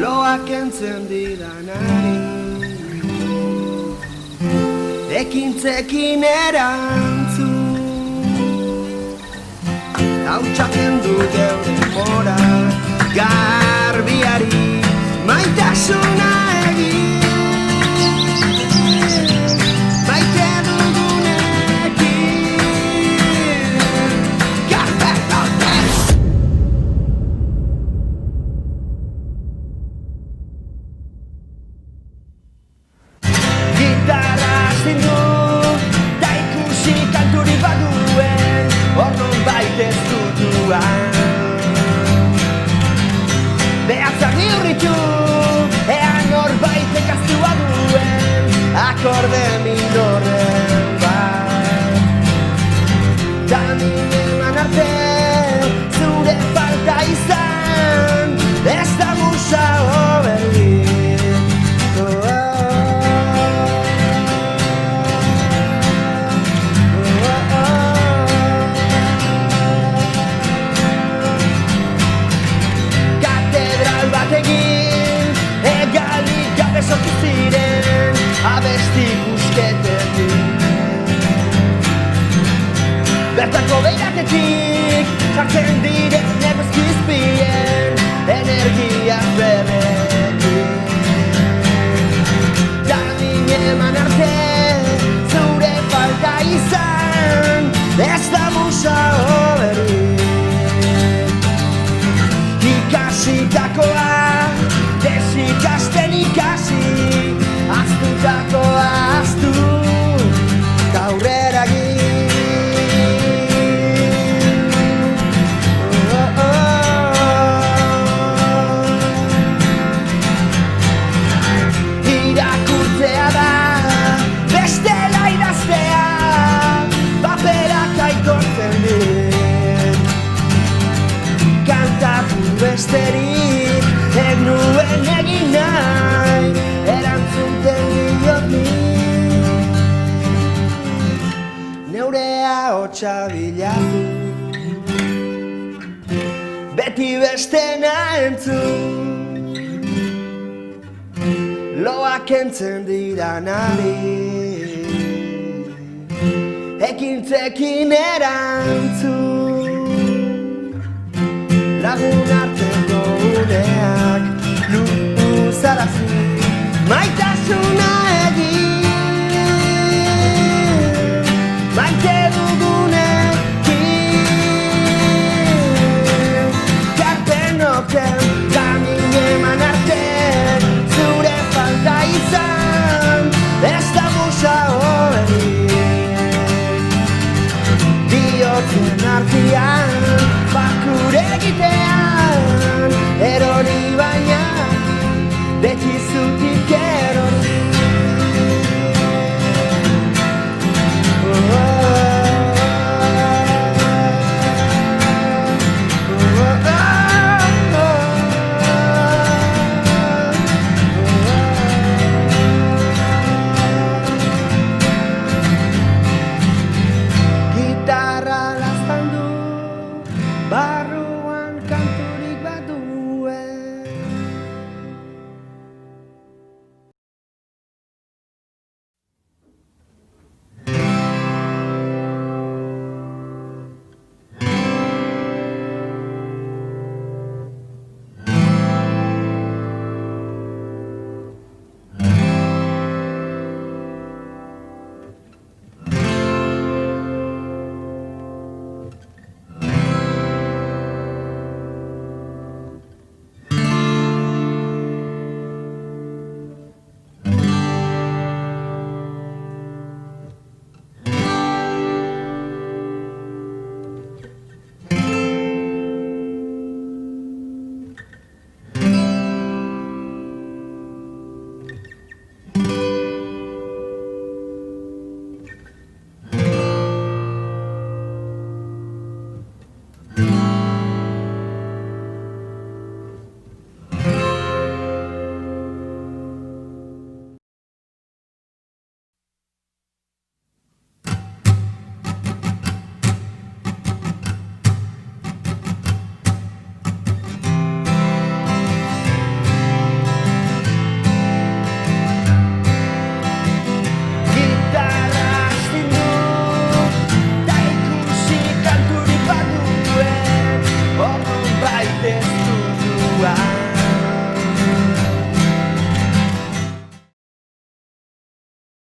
loak entzen didanari, ekintzekin erantzun, hautsak kendu geure mora, garbiari maitasuna egin. Behatzak bihurritu, ean norbaitek aztua duen akorde minorren bat. Da mineman arte, zure falta izan, ez da musa oberdik. Sortu ziren abesti busketetik, bertako beiratetik sartzen diren eguzkizpien energia berretik. Da mineman arte zure falta izan, ez da musa oberdik. Ikasitakoa desikasten ikasi, aztutakoa aztu, gaurrera irakurtzea da, bestela idaztea, paperak aitortzen dit. Kantatu besterik ez nuen egin nahi, erantzuten diot ni. Neurea hotxa bilatu, beti bestena entzun, loak entzen didanari, ekintzekin erantzun. Lagun arteko uneak luzarazi, maitasuna egin, maite dugunekin. Karpen oken, kamin eman arte, zure falta izan, ez da musa oberik. Biotzen artian, bakure egitean, erori baina, beti zutik erori. Gitarra laztandu, barruan kantu は